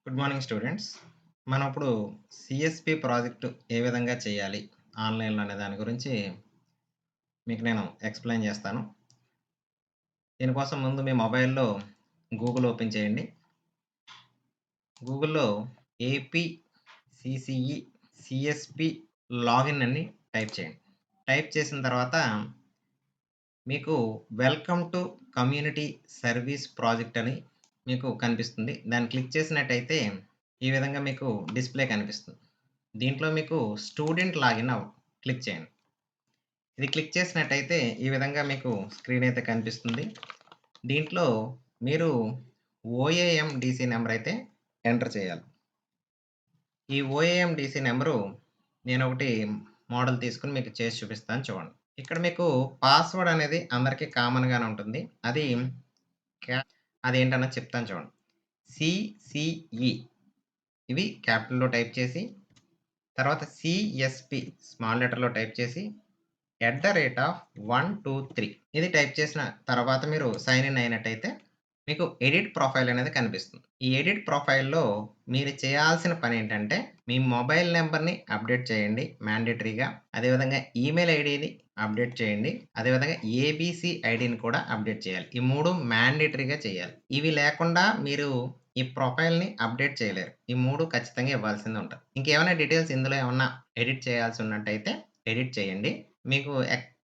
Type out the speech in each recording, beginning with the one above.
Good morning students. మనం ఇప్పుడు CSP project ఏ విధంగా చేయాలి ఆన్‌లైన్‌లో అనే దాని గురించి మీకు నేను ఎక్స్‌ప్లెయిన్ చేస్తాను. దీనికోసం ముందు మీ మొబైల్‌లో గూగుల్ ఓపెన్ చేయండి. గూగుల్‌లో ఏపీ సీసీఈ సిఎస్పి లాగిన్ అని టైప్ చేయండి. టైప్ చేసిన తర్వాత మీకు welcome to community service project అని మీకు కనిపిస్తుంది. దాన్ని క్లిక్ చేసినట్టయితే ఈ విధంగా మీకు డిస్‌ప్లే కనిపిస్తుంది. దీంట్లో మీకు స్టూడెంట్ లాగిన్ క్లిక్ చేయండి. ఇది క్లిక్ చేసినట్టయితే ఈ విధంగా మీకు స్క్రీన్ అయితే కనిపిస్తుంది. దీంట్లో మీరు ఓఏఎండీసీ నంబర్ అయితే ఎంటర్ చేయాలి. ఈ ఓఏఎండీసీ నంబరు నేనొకటి మోడల్ తీసుకొని మీకు చేసి చూపిస్తాను చూడండి. ఇక్కడ మీకు పాస్‌వర్డ్ అనేది అందరికి కామన్‌గానే ఉంటుంది. అది క్యా అదేంటన్నది చెప్తాను చూడండి. సిసిఈ ఇవి క్యాపిటల్‌లో టైప్ చేసి, తర్వాత సిఎస్పి స్మాల్ లెటర్‌లో టైప్ చేసి @123 ఇది టైప్ చేసిన తర్వాత మీరు సైన్ ఇన్ అయినట్టయితే మీకు ఎడిట్ ప్రొఫైల్ అనేది కనిపిస్తుంది. ఈ ఎడిట్ ప్రొఫైల్‌లో మీరు చేయాల్సిన పనేంటంటే, మీ మొబైల్ నంబర్‌ని అప్డేట్ చేయండి మ్యాండేటరీగా. అదేవిధంగా ఈమెయిల్ ఐడీని అప్డేట్ చేయండి. అదేవిధంగా ఏబీసీ ఐడీని కూడా అప్డేట్ చేయాలి. ఈ 3 మ్యాండేటరీగా చేయాలి. ఇవి లేకుండా మీరు ఈ ప్రొఫైల్‌ని అప్డేట్ చేయలేరు. ఈ 3 ఖచ్చితంగా ఇవ్వాల్సిందే ఉంటది. ఇంకేమైనా డీటెయిల్స్ ఇందులో ఏమన్నా ఎడిట్ చేయాల్సి ఉన్నట్టయితే ఎడిట్ చేయండి. మీకు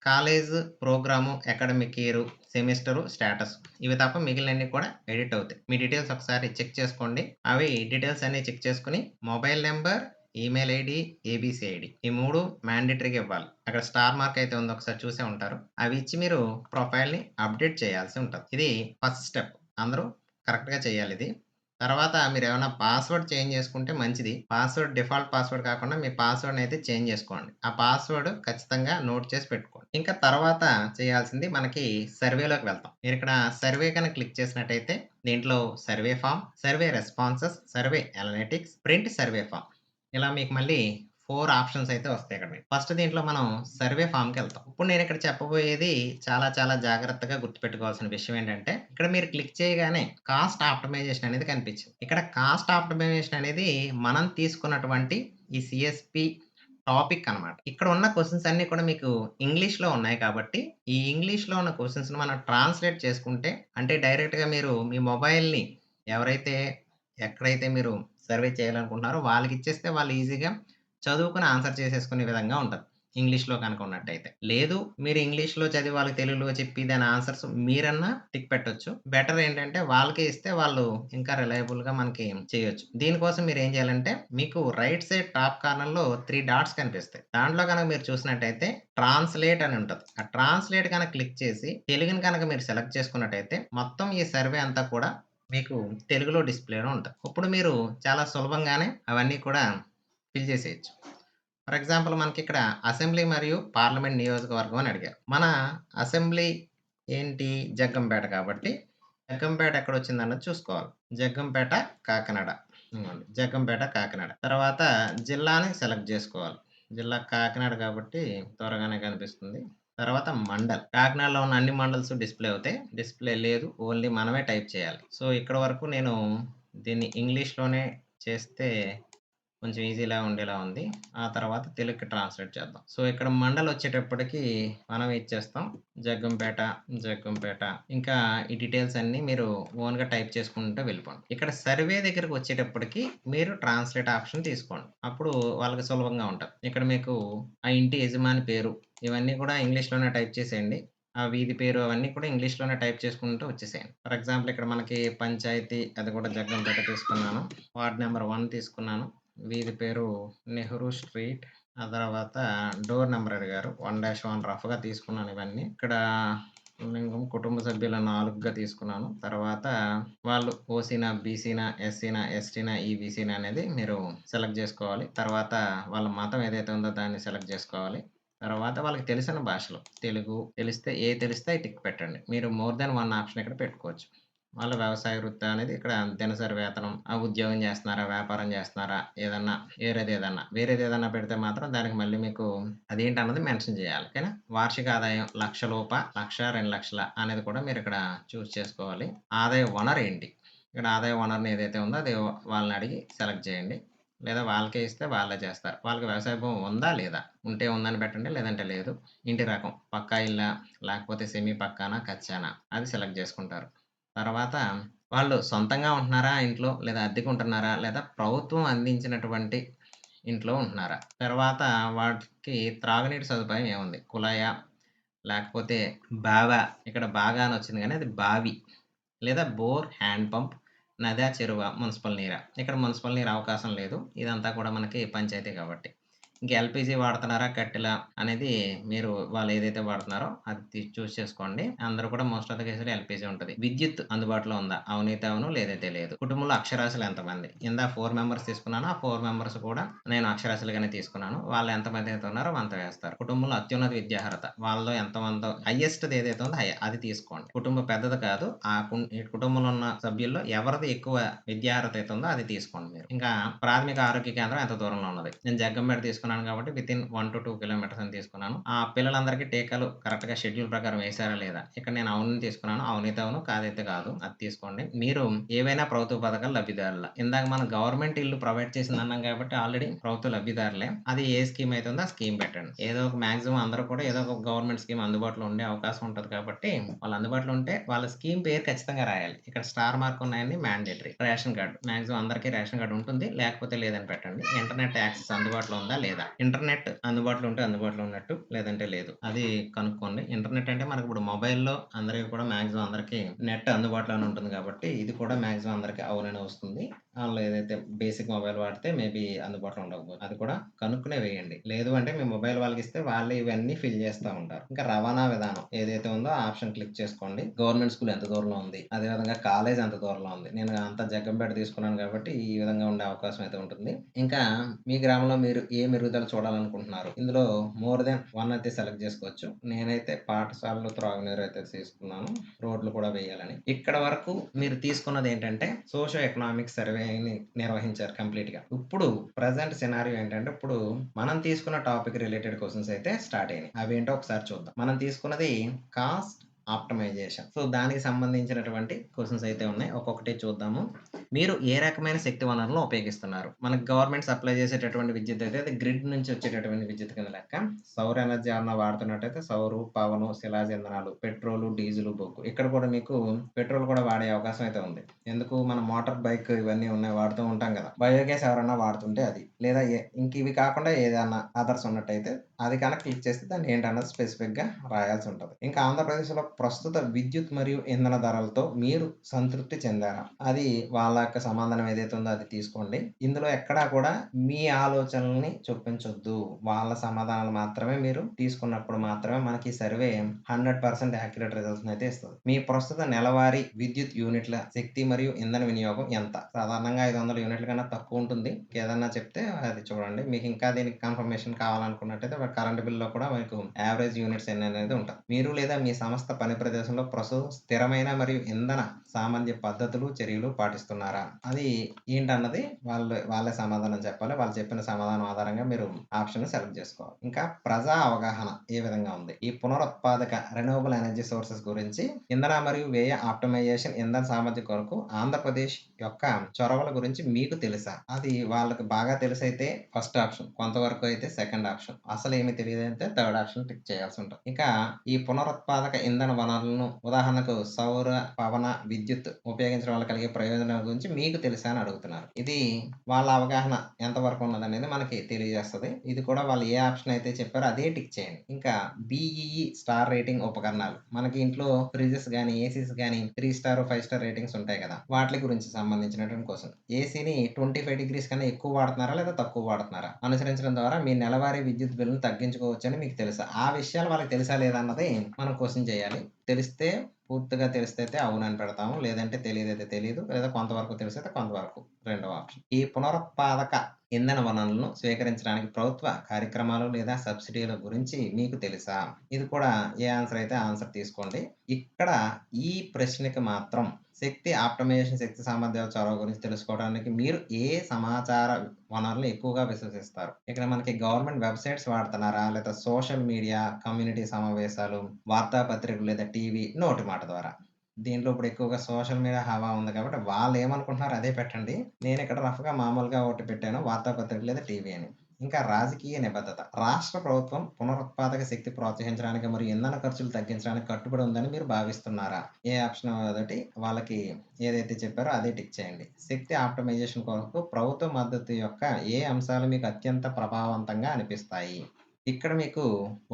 college, programme, academic year, semester, status ఇవి తప్ప మిగిలినన్ని కూడా ఎడిట్ అవుతాయి. మీ డీటెయిల్స్ ఒకసారి చెక్ చేసుకోండి. అవి డీటెయిల్స్ అన్నీ చెక్ చేసుకొని mobile number, email ID, ABC ID ఈ 3 మ్యాండేటరీగా ఇవ్వాలి. అక్కడ స్టార్ మార్క్ అయితే ఉందో ఒకసారి చూసే ఉంటారు. అవి ఇచ్చి మీరు ప్రొఫైల్‌ని అప్డేట్ చేయాల్సి ఉంటది. ఇది ఫస్ట్ స్టెప్. అందరూ కరెక్ట్‌గా చేయాలిది. తర్వాత మీరేమన్నా పాస్‌వర్డ్ చేంజ్ చేసుకుంటే మంచిది. డిఫాల్ట్ పాస్‌వర్డ్ కాకుండా మీ పాస్‌వర్డ్‌నయితే చేంజ్ చేసుకోండి. ఆ పాస్‌వర్డ్ ఖచ్చితంగా నోట్ చేసి పెట్టుకోండి. ఇంకా తర్వాత చేయాల్సింది మనకి సర్వేలోకి వెళ్తాం. మీరిక్కడ సర్వే గనక క్లిక్ చేసినట్టయితే దీంట్లో survey form, survey responses, survey analytics, print survey form ఇలా మీకు మళ్ళీ 4 ఆప్షన్స్ అయితే వస్తాయి ఇక్కడ మీకు. ఫస్ట్ దీంట్లో మనం సర్వే ఫార్మ్‌కెళ్తాం. ఇప్పుడు నేనిక్కడ చెప్పబోయేది చాలా చాలా జాగ్రత్తగా గుర్తుపెట్టుకోవాల్సిన విషయం ఏంటంటే, ఇక్కడ మీరు క్లిక్ చేయగానే కాస్ట్ ఆప్టిమైజేషన్ అనేది కనిపించింది. ఇక్కడ కాస్ట్ ఆప్టిమైజేషన్ అనేది మనం తీసుకున్నటువంటి ఈ సీఎస్‌పి టాపిక్ అన్నమాట. ఇక్కడ ఉన్న క్వెషన్స్ అన్నీ కూడా మీకు ఇంగ్లీష్‌లో ఉన్నాయి కాబట్టి, ఈ ఇంగ్లీష్‌లో ఉన్న క్వెషన్స్‌ని మనం ట్రాన్స్‌లేట్ చేసుకుంటే, అంటే డైరెక్ట్‌గా మీరు మీ మొబైల్‌ని ఎవరైతే ఎక్కడైతే మీరు సర్వే చేయాలనుకుంటున్నారో వాళ్ళకిచ్చేస్తే వాళ్ళు ఈజీగా చదువుకొని ఆన్సర్ చేసేసుకునే విధంగా ఉంటది. ఇంగ్లీష్‌లో కనుక ఉన్నట్టయితే. లేదు మీరు ఇంగ్లీష్‌లో చదివి వాళ్ళకి తెలుగులో చెప్పి దాని ఆన్సర్స్ మీరన్నా టిక్ పెట్టొచ్చు. బెటర్ ఏంటంటే వాళ్ళకే ఇస్తే వాళ్ళు ఇంకా రిలయబుల్‌గా మనకి చేయొచ్చు. దీనికోసం మీరేం చేయాలంటే మీకు రైట్ సైడ్ టాప్ కార్నర్‌లో 3 డాట్స్ కనిపిస్తాయి. దాంట్లో గనక మీరు చూసినట్టయితే ట్రాన్స్‌లేట్ అని ఉంటది. ఆ ట్రాన్స్‌లేట్ గనక క్లిక్ చేసి తెలుగుని గనక మీరు సెలెక్ట్ చేసుకున్నట్టయితే మొత్తం ఈ సర్వే అంతా కూడా మీకు తెలుగులో డిస్‌ప్లేలో ఉంటది. ఇప్పుడు మీరు చాలా సులభంగానే అవన్నీ కూడా ఫిల్ చేసేయొచ్చు. ఫర్ ఎగ్జాంపుల్ మనకిక్కడ అసెంబ్లీ మరియు పార్లమెంట్ నియోజకవర్గం అని అడిగారు. మన అసెంబ్లీ ఏంటి? జగ్గంపేట కాబట్టి, జగ్గంపేట ఎక్కడొచ్చిందన్నది చూసుకోవాలి. జగ్గంపేట, కాకినాడ. ఇదిగోండి జగ్గంపేట, కాకినాడ. తర్వాత జిల్లాని సెలెక్ట్ జేసుకోవాలి. జిల్లా కాకినాడ కాబట్టి త్వరగానే కనిపిస్తుంది. తర్వాత మండల్. కాకినాడలో ఉన్న అన్ని మండల్స్ డిస్‌ప్లే అవుతాయి. డిస్‌ప్లే లేదు. ఓన్లీ మనమే టైప్ చేయాలి. సో, ఇక్కడి వరకు నేను దీన్ని ఇంగ్లీష్‌లోనే చేస్తే కొంచెం ఈజీలా ఉండేలా ఉంది. ఆ తర్వాత తెలుగుకి ట్రాన్స్‌లేట్ చేద్దాం. సో, ఇక్కడ మండలొచ్చేటప్పటికి మనం ఇచ్చేస్తాం. జగ్గంపేట, జగ్గంపేట. ఇంకా ఈ డీటెయిల్స్ అన్నీ మీరు ఓన్‌గా టైప్ చేసుకుంటూ వెళ్ళిపోండి. ఇక్కడ సర్వే దగ్గరకొచ్చేటప్పటికి మీరు ట్రాన్స్‌లేట్ ఆప్షన్ తీసుకోండి. అప్పుడు వాళ్ళకి సులభంగా ఉంటది. ఇక్కడ మీకు ఆ ఇంటి యజమాని పేరు ఇవన్నీ కూడా ఇంగ్లీష్‌లోనే టైప్ చేసేయండి. ఆ వీధి పేరు అవన్నీ కూడా ఇంగ్లీష్‌లోనే టైప్ చేసుకుంటూ వచ్చేసేయండి. ఫర్ ఎగ్జాంపుల్ ఇక్కడ మనకి పంచాయతీ అది కూడా జగ్గంపేట తీసుకున్నాను. వార్డ్ నంబర్ 1 తీసుకున్నాను. వీధి పేరు నెహ్రూ స్ట్రీట్. ఆ తర్వాత డోర్ నంబర్ అడిగారు. 1-1 రఫ్‌గా తీసుకున్నాను ఇవన్నీ. ఇక్కడ లింగం కుటుంబ సభ్యులు 4గా తీసుకున్నాను. తర్వాత వాళ్ళు ఓసీనా, బీసీనా, ఎస్సీనా, ఎస్టీనా, ఈబీసీనా అనేది మీరు సెలెక్ట్ జేసుకోవాలి. తర్వాత వాళ్ళ మతం ఏదైతే ఉందో దాన్ని సెలెక్ట్ జేసుకోవాలి. తర్వాత వాళ్ళకి తెలిసిన భాషలో తెలుగు తెలిస్తే అయి టిక్ పెట్టండి. మీరు మోర్ థాన్ 1 ఆప్షన్ ఇక్కడ పెట్టుకోవచ్చు. వాళ్ళ వ్యవసాయ వృత్తా అనేది ఇక్కడ దినసరి వేతనం, ఉద్యోగం చేస్తున్నారా? వ్యాపారం చేస్తున్నారా? వేరేదేదన్నా పెడితే మాత్రం దానికి మళ్ళీ మీకు అదేంటన్నది మెన్షన్ చేయాలి. ఓకేనా? వార్షిక ఆదాయం 1,00,000 1,00,000, 2,00,000 అనేది కూడా మీరిక్కడ చూజ్ చేసుకోవాలి. ఆదాయ వనరేంటి? ఇక్కడ ఆదాయ వనరుని ఏదైతే ఉందో అది వాళ్ళని అడిగి సెలెక్ట్ చేయండి. లేదా వాళ్ళకే ఇస్తే వాళ్ళే చేస్తారు. వాళ్ళకి వ్యవసాయ భూమి ఉందా? లేదా? ఉంటే ఉందని పెట్టండి. లేదంటే లేదు. ఇంటి రకం పక్కా ఇల్లా? లేకపోతే సెమీ పక్కానా? కచ్చానా? అది సెలెక్ట్ చేసుకుంటారు. తర్వాత వాళ్ళు సొంతంగా ఉంటున్నారా ఇంట్లో? లేదా అద్దెకుంటున్నారా? లేదా ప్రభుత్వం అందించినటువంటి ఇంట్లో ఉంటున్నారా? తర్వాత వాటికి త్రాగునీటి సదుపాయం ఏముంది? కుళాయా? లేకపోతే బావా? ఇక్కడ బాగా అనొచ్చింది గానీ అది బావి. లేదా బోర్, హ్యాండ్ పంప్, నదా, చెరువా, మునిసిపల్ నీరా? ఇక్కడ మునిసిపల్ నీరు అవకాశం లేదు. ఇదంతా కూడా మనకి పంచాయతీ కాబట్టి. ఇంక ఎల్‌పీజీ వాడుతున్నారా? కట్టెలా? అనేది మీరు వాళ్ళు ఏదైతే వాడుతున్నారో అది చూజ్ చేసుకోండి. అందరూ కూడా మోస్ట్ ఆఫ్ ద కేస్‌లో ఎల్‌పీజీ ఉంటది. విద్యుత్ అందుబాటులో ఉందా? అవునైతే అవును. లేదైతే లేదు. కుటుంబంలో అక్షరాస్యులు ఎంతమంది? ఇందాక 4 మెంబర్స్ తీసుకున్నాను. ఆ 4 మెంబర్స్ కూడా నేను అక్షరాస్యులుగానే తీసుకున్నాను. వాళ్ళు ఎంతమంది అయితే ఉన్నారో అంత వేస్తారు. కుటుంబంలో అత్యున్నత విద్యార్హత వాళ్ళలో ఎంతమందో హైయెస్ట్‌ది ఏదైతే ఉందో అది తీసుకోండి. కుటుంబం పెద్దది కాదు. ఈ కుటుంబంలో ఉన్న సభ్యుల్లో ఎవరిది ఎక్కువ విద్యార్హత అయితే ఉందో అది తీసుకోండి మీరు. ఇంకా ప్రాథమిక ఆరోగ్య కేంద్రం ఎంత దూరంలో ఉన్నది? నేను జగ్గంపేట తీసుకున్నాను కాబట్టి వితిన్ 1-2 కిలోమీటర్స్ అని తీసుకున్నాను. ఆ పిల్లలందరికీ టీకాలు కరెక్ట్‌గా షెడ్యూల్ ప్రకారం వేశారా లేదా? ఇక్కడ నేను అవునని తీసుకున్నాను. అవునైతే అవును. కాదైతే కాదు. అది తీసుకోండి. మీరు ఏవైనా ప్రభుత్వ పథకాల లబ్ధిదారులా? ఇందాక మనం గవర్నమెంట్ ఇల్లు ప్రొవైడ్ చేసిందన్నాం కాబట్టి ఆల్రెడీ ప్రభుత్వ లబ్ధిదారులే. అది ఏ స్కీమ్ అయితే ఉందో ఆ స్కీమ్ పెట్టండి. ఏదో ఒక మాక్సిమం అందరూ కూడా ఏదో ఒక గవర్నమెంట్ స్కీమ్ అందుబాటులో ఉండే అవకాశం ఉంటది కాబట్టి వాళ్ళు అందుబాటులో ఉంటే వాళ్ళ స్కీమ్ పేరు ఖచ్చితంగా రాయాలి. ఇక్కడ స్టార్ మార్క్ ఉన్నాయన్నీ మ్యాండేటరీ. రేషన్ కార్డ్ మాక్సిమం అందరికీ రేషన్ కార్డ్ ఉంటుంది. లేకపోతే లేదని పెట్టండి. ఇంటర్నెట్ యాక్సెస్ అందుబాటులో ఉందా? లేదా? ఇంటర్నెట్ అందుబాటులో ఉంటే అందుబాటులో ఉన్నట్టు. లేదంటే లేదు. అది కనుక్కోండి. ఇంటర్నెట్ అంటే మనకిప్పుడు మొబైల్‌లో అందరికి కూడా మాక్సిమం అందరికి నెట్ అందుబాటులోనే ఉంటుంది కాబట్టి ఇది కూడా మాక్సిమం అందరికి అవుననే వస్తుంది. ఆళ్ళు ఏదైతే బేసిక్ మొబైల్ వాడితే మేబీ అందుబాటులో ఉండకపోవచ్చు. అది కూడా కనుక్కునే వేయండి. లేదు అంటే మీ మొబైల్ వాళ్ళకిస్తే వాళ్ళే ఇవన్నీ ఫిల్ చేస్తా ఉంటారు. ఇంకా రవాణా విధానం ఏదైతే ఉందో ఆ ఆప్షన్ క్లిక్ చేసుకోండి. గవర్నమెంట్ స్కూల్ ఎంత దూరంలో ఉంది? అదే విధంగా కాలేజ్ ఎంత దూరంలో ఉంది? నేను అంతా జగ్గంపేట తీసుకున్నాను కాబట్టి ఈ విధంగా ఉండే అవకాశం అయితే ఉంటుంది. ఇంకా మీ గ్రామంలో మీరు ఏ మెరుగుదల చూడాలనుకుంటున్నారు? ఇందులో మోర్ దెన్ 1 అయితే సెలెక్ట్ చేసుకోవచ్చు. నేనైతే పాఠశాలలో త్రాగునీరు అయితే తీసుకున్నాను. రోడ్లు కూడా వేయాలని. ఇక్కడ వరకు మీరు తీసుకున్నదేంటంటే సోషియో ఎకనామిక్ సర్వేని నిర్వహించారు కంప్లీట్‌గా. ఇప్పుడు ప్రెజెంట్ సినారియో ఏంటంటే ఇప్పుడు మనం తీసుకున్న టాపిక్ రిలేటెడ్ క్వెషన్స్ అయితే స్టార్ట్ అయినాయి. అవేంటో ఒకసారి చూద్దాం. మనం తీసుకున్నది కాస్ట్ ఆప్టిమైజేషన్. సో, దానికి సంబంధించినటువంటి క్వెషన్స్ అయితే ఉన్నాయి. ఒక్కొక్కటి చూద్దాము. మీరు ఏ రకమైన శక్తి వనరులను ఉపయోగిస్తున్నారు? మనకు గవర్నమెంట్ సప్లై చేసేటటువంటి విద్యుత్ అయితే అది గ్రిడ్ నుంచి వచ్చేటటువంటి విద్యుత్ కింద లెక్క. సౌర ఎనర్జీ ఏమన్నా వాడుతున్నట్టయితే సౌరు, పవను, శిలాజ ఇంధనాలు, పెట్రోలు, డీజిలు, బొగ్గు. ఇక్కడ కూడా మీకు పెట్రోల్ కూడా వాడే అవకాశం అయితే ఉంది. ఎందుకు మన మోటార్ బైక్ ఇవన్నీ ఉన్నాయి వాడుతూ ఉంటాం కదా! బయోగ్యాస్ ఎవరన్నా వాడుతుంటే అది. లేదా ఇంక ఇవి కాకుండా ఏదన్నా అదర్స్ ఉన్నట్టయితే అది కనుక క్లిక్ చేస్తే దాన్ని ఏంటన్నది స్పెసిఫిక్‌గా రాయాల్సి ఉంటది. ఇంకా ఆంధ్రప్రదేశ్‌లో ప్రస్తుత విద్యుత్ మరియు ఇంధన ధరలతో మీరు సంతృప్తి చెందారా? అది వాళ్ళ యొక్క సమాధానం ఏదైతే ఉందో అది తీసుకోండి. ఇందులో ఎక్కడా కూడా మీ ఆలోచనలని చొప్పించొద్దు. వాళ్ళ సమాధానాలు మాత్రమే మీరు తీసుకున్నప్పుడు మాత్రమే మనకి ఈ సర్వే 100% యాక్యురేట్ రిజల్ట్స్‌ని అయితే ఇస్తది. మీ ప్రస్తుత నెలవారీ విద్యుత్ యూనిట్ల శక్తి మరియు ఇంధన వినియోగం ఎంత? సాధారణంగా 500 యూనిట్ల కన్నా తక్కువ ఉంటుంది. ఇంకేదన్నా చెప్తే అది చూడండి. మీకు ఇంకా దీనికి కన్ఫర్మేషన్ కావాలనుకున్నట్టయితే కరెంట్ బిల్‌లో కూడా మీకు యావరేజ్ యూనిట్స్ ఎన్ని అనేది ఉంటది. మీరు లేదా మీ సంస్థ పని ప్రదేశంలో ప్రస్తుతం స్థిరమైన మరియు ఇంధన సామర్థ్య పద్ధతులు, చర్యలు పాటిస్తున్నారా? అది ఏంటన్నది వాళ్ళే సమాధానం చెప్పాలి. వాళ్ళు చెప్పిన సమాధానం ఆధారంగా మీరు ఆప్షన్‌ని సెలెక్ట్ చేసుకోవాలి. ఇంకా ప్రజా అవగాహన ఏ విధంగా ఉంది? ఈ పునరుత్పాదక రెన్యూవబుల్ ఎనర్జీ సోర్సెస్ గురించి ఇంధన మరియు వ్యయ ఆప్టిమైజేషన్ ఇంధన సామర్థ్యం కొరకు ఆంధ్రప్రదేశ్ యొక్క చొరవల గురించి మీకు తెలుసా? అది వాళ్ళకి బాగా తెలిసైతే ఫస్ట్ ఆప్షన్. కొంతవరకు అయితే సెకండ్ ఆప్షన్. అసలేమి తెలియదంటే థర్డ్ ఆప్షన్ టిక్ చేయాల్సి ఉంటది. ఇక ఈ పునరుత్పాదక ఇంధన వనరులను ఉదాహరణకు సౌర, పవన, విద్యుత్ ఉపయోగించడం వల్ల కలిగే ప్రయోజనాల గురించి మీకు తెలుసా అని అడుగుతున్నారు. ఇది వాళ్ళ అవగాహన ఎంతవరకు ఉన్నదనేది మనకి తెలియజేస్తది. ఇది కూడా వాళ్ళు ఏ ఆప్షన్ అయితే చెప్పారో అదే టిక్ చేయండి. ఇంకా బీఈఈ స్టార్ రేటింగ్ ఉపకరణాలు. మనకి ఇంట్లో ఫ్రిడ్జెస్ గాని, ఏసీస్ గాని 3 స్టార్, 5 స్టార్ రేటింగ్స్ ఉంటాయి కదా! వాట్లి గురించి సంబంధించినటువంటి క్వెషన్. ఏసీని 25 డిగ్రీస్ కన్నా ఎక్కువ వాడుతున్నారా? లేదా తక్కువ వాడుతున్నారా? అనుసరించడం ద్వారా మీ నెలవారీ విద్యుత్ బిల్లును తగ్గించుకోవచ్చని మీకు తెలుసా? ఆ విషయాలు వాళ్ళకి తెలుసా లేదా అన్నది మనం క్వెషన్ చేయాలి. తెలిస్తే పూర్తిగా తెలిస్తైతే అవునని పెడతాము. లేదంటే తెలీదైతే తెలీదు. లేదా కొంతవరకు తెలిసైతే కొంతవరకు రెండవ ఆప్షన్. ఈ పునరుత్పాదక ఇంధన వనరులను స్వీకరించడానికి ప్రభుత్వ కార్యక్రమాలు లేదా సబ్సిడీల గురించి మీకు తెలుసా? ఇది కూడా ఏ ఆన్సర్ అయితే ఆన్సర్ తీసుకోండి. ఇక్కడ ఈ ప్రశ్నకి మాత్రం శక్తి ఆప్టిమైజేషన్ శక్తి సామర్థ్యాల చొరవ గురించి తెలుసుకోవడానికి మీరు ఏ సమాచార వనరులు ఎక్కువగా విశ్వసిస్తారు? ఇక్కడ మనకి గవర్నమెంట్ వెబ్‌సైట్స్ వాడుతున్నారా? లేదా సోషల్ మీడియా, కమ్యూనిటీ సమావేశాలు, వార్తాపత్రికలు లేదా టీవీ, నోటి మాట ద్వారా? దీంట్లో ఇప్పుడు ఎక్కువగా సోషల్ మీడియా హవా ఉంది కాబట్టి వాళ్ళేమనుకుంటున్నారో అదే పెట్టండి. నేనిక్కడ రఫ్‌గా మామూలుగా ఒకటి పెట్టాను. వార్తాపత్రిక లేదా టీవీ అని. ఇంకా రాజకీయ నిబద్ధత. రాష్ట్ర ప్రభుత్వం పునరుత్పాదక శక్తి ప్రోత్సహించడానికి మరియు ఇంధన ఖర్చులు తగ్గించడానికి కట్టుబడి ఉందని మీరు భావిస్తున్నారా? ఏ ఆప్షన్ అదొకటి వాళ్ళకి ఏదైతే చెప్పారో అదే టిక్ చేయండి. శక్తి ఆప్టిమైజేషన్ కొరకు ప్రభుత్వ మద్దతు యొక్క ఏ అంశాలు మీకు అత్యంత ప్రభావవంతంగా అనిపిస్తాయి? ఇక్కడ మీకు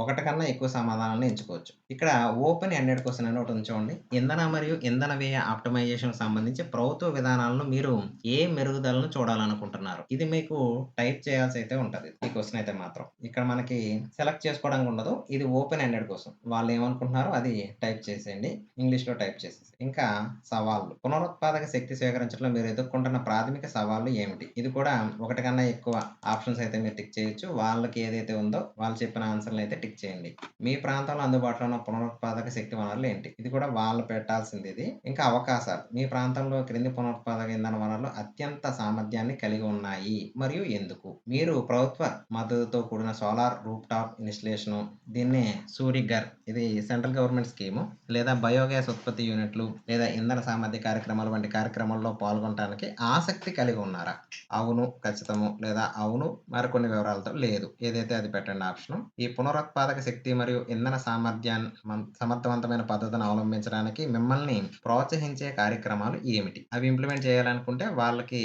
ఒకటి కన్నా ఎక్కువ సమాధానాలను ఎంచుకోవచ్చు. ఇక్కడ ఓపెన్ ఎండెడ్ క్వెషన్ అని ఒకటుంది చూడండి. ఇంధన మరియు ఇంధన వ్యయ ఆప్టిమైజేషన్‌కి సంబంధించి ప్రభుత్వ విధానాలను మీరు ఏ మెరుగుదలను చూడాలనుకుంటున్నారు? ఇది మీకు టైప్ చేయాల్సయితే ఉంటది. ఈ క్వెషన్ అయితే మాత్రం. ఇక్కడ మనకి సెలెక్ట్ చేసుకోవడానికి ఉండదు. ఇది ఓపెన్ ఎండెడ్ క్వెషన్. వాళ్ళేమనుకుంటున్నారో అది టైప్ చేసేయండి. ఇంగ్లీష్‌లో టైప్ చేసేసి. ఇంకా సవాళ్లు. పునరుత్పాదక శక్తి స్వీకరించడంలో మీరు ఎదుర్కొంటున్న ప్రాథమిక సవాళ్లు ఏమిటి? ఇది కూడా ఒకటి కన్నా ఎక్కువ ఆప్షన్స్ అయితే మీరు టిక్ చేయొచ్చు. వాళ్ళకి ఏదైతే ఉందో వాళ్ళు చెప్పిన ఆన్సర్‌లనైతే టిక్ చేయండి. మీ ప్రాంతంలో అందుబాటులో ఉన్న పునరుత్పాదక శక్తి వనరులు ఏంటి? ఇది కూడా వాళ్ళు పెట్టాల్సిందిది. ఇంకా అవకాశాలు. మీ ప్రాంతంలో క్రింది పునరుత్పాదక ఇంధన వనరులు అత్యంత సామర్థ్యాన్ని కలిగి ఉన్నాయి మరియు ఎందుకు? మీరు ప్రభుత్వ మద్దతుతో కూడిన సోలార్ రూఫ్‌టాప్ ఇన్‌స్టలేషను దీన్నే సూరిగర్ ఇది సెంట్రల్ గవర్నమెంట్ స్కీము. లేదా బయోగ్యాస్ ఉత్పత్తి యూనిట్లు లేదా ఇంధన సామర్థ్య కార్యక్రమాలు వంటి కార్యక్రమాల్లో పాల్గొనటానికి ఆసక్తి కలిగి ఉన్నారా? అవును, ఖచ్చితము లేదా అవును మరికొన్ని వివరాలతో లేదు. ఏదైతే అది పెట్టండి ఆప్షను. ఈ పునరుత్పాదక శక్తి మరియు ఇంధన సమర్థవంతమైన పద్ధతిని అవలంబించడానికి మిమ్మల్ని ప్రోత్సహించే కార్యక్రమాలు ఏమిటి? అవి ఇంప్లిమెంట్ చేయాలనుకుంటే వాళ్ళకి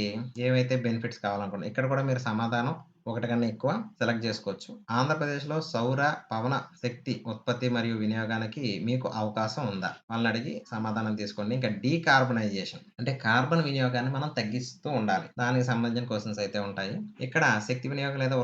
ఏవైతే బెనిఫిట్స్ కావాలనుకుంటున్నా ఇక్కడ కూడా మీరు సమాధానం ఒకటి కన్నా ఎక్కువ సెలెక్ట్ చేసుకోవచ్చు. ఆంధ్రప్రదేశ్‌లో సౌర, పవన శక్తి ఉత్పత్తి మరియు వినియోగానికి మీకు అవకాశం ఉందా? వాళ్ళని అడిగి సమాధానం తీసుకోండి. ఇంకా డీకార్బనైజేషన్ అంటే కార్బన్ వినియోగాన్ని మనం తగ్గిస్తూ ఉండాలి. దానికి సంబంధించిన క్వెషన్స్ అయితే ఉంటాయి. ఇక్కడ శక్తి వినియోగం లేదా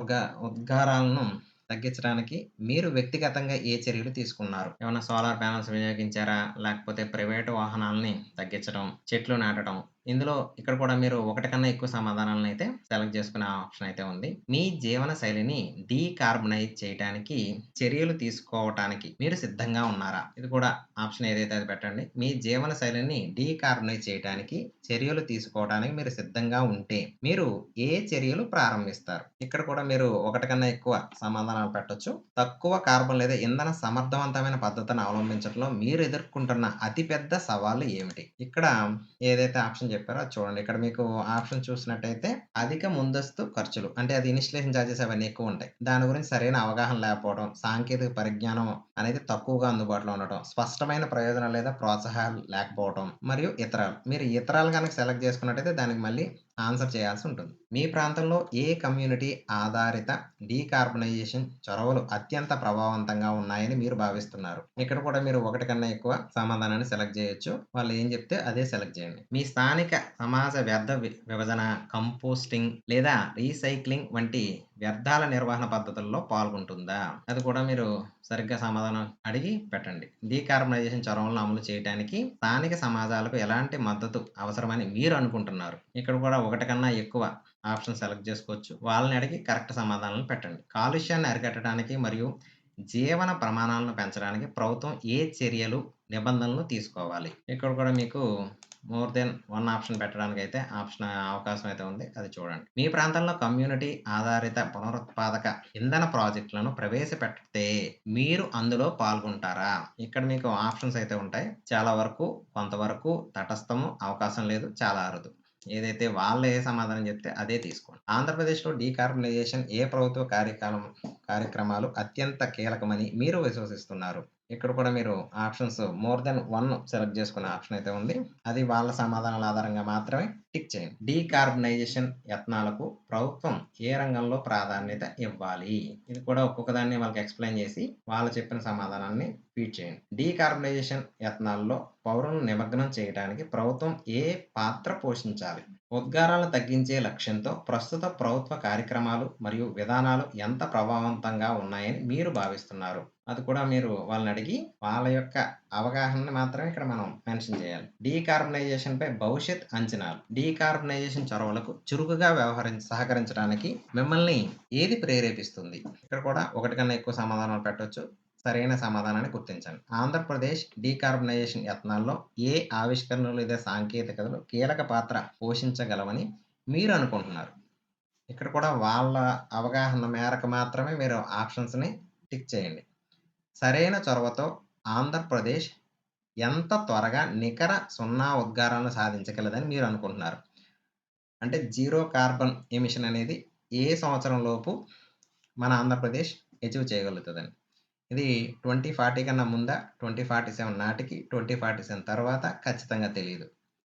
ఉద్గారాలను తగ్గించడానికి మీరు వ్యక్తిగతంగా ఏ చర్యలు తీసుకున్నారు? ఏమన్నా సోలార్ ప్యానెల్స్ వినియోగించారా? లేకపోతే ప్రైవేటు వాహనాల్ని తగ్గించడం, చెట్లు నాటడం. ఇందులో ఇక్కడ కూడా మీరు ఒకటి కన్నా ఎక్కువ సమాధానాలనైతే సెలెక్ట్ చేసుకునే ఆప్షన్ అయితే ఉంది. మీ జీవన శైలిని డీకార్బనైజ్ చేయటానికి చర్యలు తీసుకోవటానికి మీరు సిద్ధంగా ఉన్నారా? ఇది కూడా ఆప్షన్ ఏదైతే అది పెట్టండి. మీ జీవన శైలిని డీకార్బనైజ్ చేయటానికి చర్యలు తీసుకోవడానికి మీరు సిద్ధంగా ఉంటే, మీరు ఏ చర్యలు ప్రారంభిస్తారు? ఇక్కడ కూడా మీరు ఒకటి కన్నా ఎక్కువ సమాధానాలు పెట్టొచ్చు. తక్కువ కార్బన్ లేదా ఇంధన సమర్థవంతమైన పద్ధతిని అవలంబించడంలో మీరు ఎదుర్కొంటున్న అతిపెద్ద సవాళ్లు ఏమిటి? ఇక్కడ ఏదైతే ఆప్షన్ చెప్పారో అది చూడండి. ఇక్కడ మీకు ఆప్షన్ చూసినట్టయితే అధిక ముందస్తు ఖర్చులు. అంటే అది ఇనిషియేషన్ చార్జెస్ అవన్నీ ఎక్కువుంటాయి. దాని గురించి సరైన అవగాహన లేకపోవడం, సాంకేతిక పరిజ్ఞానం అనేది తక్కువగా అందుబాటులో ఉండటం, స్పష్టమైన ప్రయోజనాలు లేదా ప్రోత్సాహాలు లేకపోవటం మరియు ఇతరాలు. మీరు ఇతరాలు గనక సెలెక్ట్ చేసుకున్నట్టయితే దానికి మళ్ళీ ఆన్సర్ చేయాల్సి ఉంటుంది. మీ ప్రాంతంలో ఏ కమ్యూనిటీ ఆధారిత డీకార్బనైజేషన్ చొరవలు అత్యంత ప్రభావవంతంగా ఉన్నాయని మీరు భావిస్తున్నారు? ఇక్కడ కూడా మీరు ఒకటి కన్నా ఎక్కువ సమాధానాన్ని సెలెక్ట్ చేయొచ్చు. వాళ్ళు ఏం చెప్తే అదే సెలెక్ట్ చేయండి. మీ స్థానిక సమాజ వ్యర్థ విభజన, కంపోస్టింగ్ లేదా రీసైక్లింగ్ వంటి వ్యర్థాల నిర్వహణ పద్ధతుల్లో పాల్గొంటుందా? అది కూడా మీరు సరిగ్గా సమాధానం అడిగి పెట్టండి. డీకార్బనైజేషన్ చొరవలను అమలు చేయటానికి స్థానిక సమాజాలకు ఎలాంటి మద్దతు అవసరమని మీరు అనుకుంటున్నారు? ఇక్కడ కూడా ఒకటి కన్నా ఎక్కువ ఆప్షన్ సెలెక్ట్ చేసుకోవచ్చు. వాళ్ళని అడిగి కరెక్ట్ సమాధానాలను పెట్టండి. కాలుష్యాన్ని అరికట్టడానికి మరియు జీవన ప్రమాణాలను పెంచడానికి ప్రభుత్వం ఏ చర్యలు, నిబంధనలు తీసుకోవాలి? ఇక్కడ కూడా మీకు మోర్ దెన్ 1 ఆప్షన్ పెట్టడానికైతే అవకాశం అయితే ఉంది. అది చూడండి. మీ ప్రాంతంలో కమ్యూనిటీ ఆధారిత పునరుత్పాదక ఇంధన ప్రాజెక్టులను ప్రవేశపెడితే మీరు అందులో పాల్గొంటారా? ఇక్కడ మీకు ఆప్షన్స్ అయితే ఉంటాయి. చాలా వరకు, కొంతవరకు, తటస్థము, అవకాశం లేదు, చాలా అరుదు. ఏదైతే వాళ్ళు ఏ సమాధానం చెప్తే అదే తీసుకోండి. ఆంధ్రప్రదేశ్‌లో డీకార్బనైజేషన్ ఏ ప్రభుత్వ కార్యక్రమాలు అత్యంత కీలకమని మీరు విశ్వసిస్తున్నారు? ఇక్కడ కూడా మీరు ఆప్షన్స్ మోర్ దెన్ 1 సెలెక్ట్ చేసుకునే ఆప్షన్ అయితే ఉంది. అది వాళ్ళ సమాధానాల ఆధారంగా మాత్రమే టిక్ చేయండి. డీకార్బనైజేషన్ యత్నాలకు ప్రభుత్వం ఏ రంగంలో ప్రాధాన్యత ఇవ్వాలి? ఇది కూడా ఒక్కొక్క దాన్ని వాళ్ళకి ఎక్స్‌ప్లెయిన్ చేసి, వాళ్ళు చెప్పిన సమాధానాన్ని ఫీడ్ చేయండి. డీకార్బనైజేషన్ యత్నాల్లో పౌరులను నిమగ్నం చేయడానికి ప్రభుత్వం ఏ పాత్ర పోషించాలి? ఉద్గారాలను తగ్గించే లక్ష్యంతో ప్రస్తుత ప్రభుత్వ కార్యక్రమాలు మరియు విధానాలు ఎంత ప్రభావవంతంగా ఉన్నాయని మీరు భావిస్తున్నారు? అది కూడా మీరు వాళ్ళని అడిగి వాళ్ళ యొక్క అవగాహనని మాత్రమే ఇక్కడ మనం మెన్షన్ చేయాలి. డీకార్బనైజేషన్‌పై భవిష్యత్ అంచనాలు. డీకార్బనైజేషన్ చొరవలకు చురుకుగా సహకరించడానికి మిమ్మల్ని ఏది ప్రేరేపిస్తుంది? ఇక్కడ కూడా ఒకటి కన్నా ఎక్కువ సమాధానాలు పెట్టొచ్చు. సరైన సమాధానాన్ని గుర్తించండి. ఆంధ్రప్రదేశ్ డీకార్బనైజేషన్ యత్నాల్లో ఏ ఆవిష్కరణలు లేదా సాంకేతికతలు కీలక పాత్ర పోషించగలవని మీరు అనుకుంటున్నారు? ఇక్కడ కూడా వాళ్ళ అవగాహన మేరకు మాత్రమే మీరు ఆప్షన్స్‌ని టిక్ చేయండి. సరైన చొరవతో ఆంధ్రప్రదేశ్ ఎంత త్వరగా నికర సున్నా ఉద్గారాలను సాధించగలదని మీరు అనుకుంటున్నారు? అంటే జీరో కార్బన్ ఎమిషన్ అనేది ఏ సంవత్సరం లోపు మన ఆంధ్రప్రదేశ్ అచీవ్ చేయగలుగుతదని? ఇది 2040 కన్నా ముందా? 2047 నాటికి, 2047 తర్వాత ఖచ్చితంగా తెలీదు.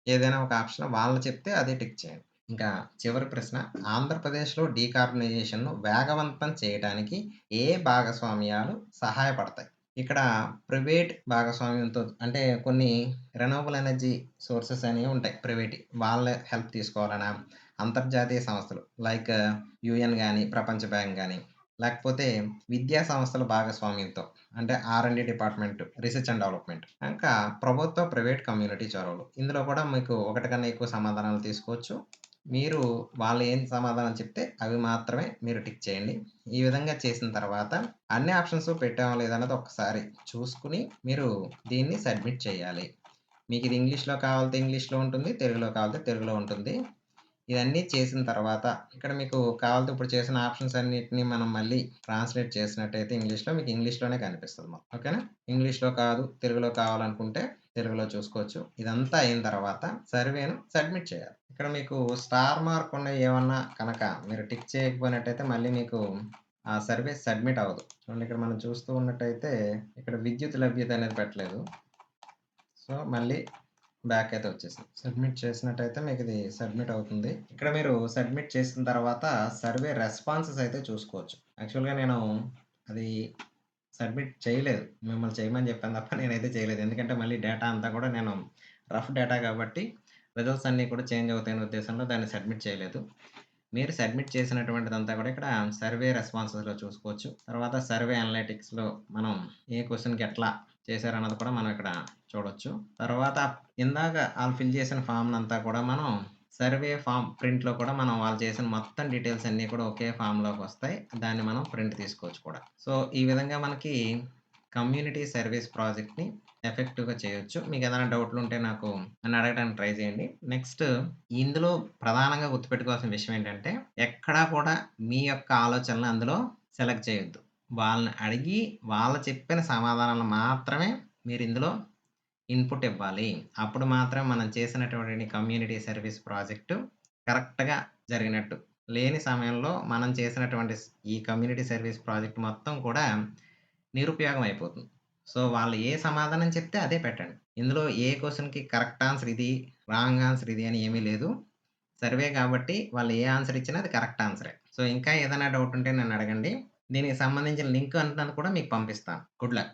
ఏదైనా ఒక ఆప్షన్ వాళ్ళు చెప్తే అదే టిక్ చేయండి. ఇంకా చివరి ప్రశ్న, ఆంధ్రప్రదేశ్‌లో డీకార్బనైజేషన్‌ను వేగవంతం చేయటానికి ఏ భాగస్వామ్యాలు సహాయపడతాయి? ఇక్కడ ప్రైవేట్ భాగస్వామ్యంతో అంటే కొన్ని రెన్యూవబుల్ ఎనర్జీ సోర్సెస్ అనేవి ఉంటాయి ప్రైవేట్‌యి. వాళ్ళ హెల్ప్ తీసుకోవాలనా, అంతర్జాతీయ సంస్థలు లైక్ యూఎన్ గాని, ప్రపంచ బ్యాంక్ గాని, లేకపోతే విద్యా సంస్థల భాగస్వామ్యంతో అంటే ఆర్&డి డిపార్ట్‌మెంట్, రిసర్చ్ అండ్ డెవలప్‌మెంట్. ఇంకా ప్రభుత్వ, ప్రైవేట్ కమ్యూనిటీ చొరవలు. ఇందులో కూడా మీకు ఒకటి కన్నా ఎక్కువ సమాధానాలు తీసుకోవచ్చు. మీరు వాళ్ళు ఏం సమాధానం చెప్తే అవి మాత్రమే మీరు టిక్ చేయండి. ఈ విధంగా చేసిన తర్వాత అన్ని ఆప్షన్స్ పెట్టామా లేదా అన్నది ఒక్కసారి చూసుకొని మీరు దీన్ని సబ్మిట్ చేయాలి. మీకు ఇది ఇంగ్లీష్‌లో కావాలితే ఇంగ్లీష్‌లో ఉంటుంది. తెలుగులో కావాలితే తెలుగులో ఉంటుంది. ఇవన్నీ చేసిన తర్వాత ఇక్కడ మీకు కావాలితే ఇప్పుడు చేసిన ఆప్షన్స్ అన్నిటిని మనం మళ్ళీ ట్రాన్స్‌లేట్ చేసినట్టయితే ఇంగ్లీష్‌లో మీకు ఇంగ్లీష్‌లోనే కనిపిస్తది మొత్తం. ఓకేనా? ఇంగ్లీష్‌లో కాదు, తెలుగులో కావాలనుకుంటే తెలుగులో చూసుకోవచ్చు. ఇదంతా అయిన తర్వాత సర్వేను సబ్మిట్ చేయాలి. ఇక్కడ మీకు స్టార్ మార్క్ ఉన్నయి ఏమన్నా కనక మీరు టిక్ చేయకపోయినట్టయితే మళ్ళీ మీకు ఆ సర్వే సబ్మిట్ అవ్వదు. చూడండి ఇక్కడ మనం చూస్తూ ఉన్నట్టయితే ఇక్కడ విద్యుత్ లభ్యత అనేది పెట్టలేదు. సో, మళ్ళీ బ్యాక్ అయితే వచ్చేసింది. సబ్మిట్ చేసినట్టయితే మీకిది సబ్మిట్ అవుతుంది. ఇక్కడ మీరు సబ్మిట్ చేసిన తర్వాత సర్వే రెస్పాన్సెస్ అయితే చూసుకోవచ్చు. యాక్చువల్‌గా నేను అది సబ్మిట్ చేయలేదు. మిమ్మల్ని చేయమని చెప్పాను తప్ప నేనైతే చేయలేదు. ఎందుకంటే మళ్ళీ డేటా అంతా కూడా నేను రఫ్ డేటా కాబట్టి రిజల్ట్స్ అన్నీ కూడా చేంజ్ అవుతాయనే ఉద్దేశంలో దాన్ని సబ్మిట్ చేయలేదు. మీరు సబ్మిట్ చేసినటువంటిదంతా కూడా ఇక్కడ సర్వే రెస్పాన్సెస్‌లో చూసుకోవచ్చు. తర్వాత సర్వే అనలైటిక్స్‌లో మనం ఏ క్వెషన్‌కి ఎట్లా చేశారన్నది కూడా మనం ఇక్కడ చూడొచ్చు. తర్వాత ఇందాక ఆళ్ళు ఫిల్ చేసిన ఫార్మ్‌నంతా కూడా మనం సర్వే ఫార్మ్ ప్రింట్‌లో కూడా మనం వాళ్ళు చేసిన మొత్తం డీటెయిల్స్ అన్నీ కూడా ఒకే ఫార్మ్‌లోకొస్తాయి. దాన్ని మనం ప్రింట్ తీసుకోవచ్చు కూడా. సో, ఈ విధంగా మనకి కమ్యూనిటీ సర్వీస్ ప్రాజెక్ట్‌ని ఎఫెక్టివ్‌గా చేయొచ్చు. మీకేదైనా డౌట్‌లుంటే నాకు నన్ను అడగడానికి ట్రై చేయండి. నెక్స్ట్ ఇందులో ప్రధానంగా గుర్తుపెట్టుకోవాల్సిన విషయం ఏంటంటే, ఎక్కడా కూడా మీ యొక్క ఆలోచనలు అందులో సెలెక్ట్ చేయొద్దు. వాళ్ళని అడిగి, వాళ్ళు చెప్పిన సమాధానాలు మాత్రమే మీరిందులో ఇన్‌పుట్ ఇవ్వాలి. అప్పుడు మాత్రం మనం చేసినటువంటి కమ్యూనిటీ సర్వీస్ ప్రాజెక్టు కరెక్ట్‌గా జరిగినట్టు. లేని సమయంలో మనం చేసినటువంటి ఈ కమ్యూనిటీ సర్వీస్ ప్రాజెక్ట్ మొత్తం కూడా నిరుపయోగం అయిపోతుంది. సో, వాళ్ళు ఏ సమాధానం చెప్తే అదే పెట్టండి. ఇందులో ఏ క్వెషన్‌కి కరెక్ట్ ఆన్సర్ ఇది, రాంగ్ ఆన్సర్ ఇది అని ఏమీ లేదు. సర్వే కాబట్టి వాళ్ళు ఏ ఆన్సర్ ఇచ్చినా అది కరెక్ట్ ఆన్సరే. సో, ఇంకా ఏదైనా డౌట్ ఉంటే నన్ను అడగండి. దీనికి సంబంధించిన లింక్ అంతాను కూడా మీకు పంపిస్తాను. Good luck.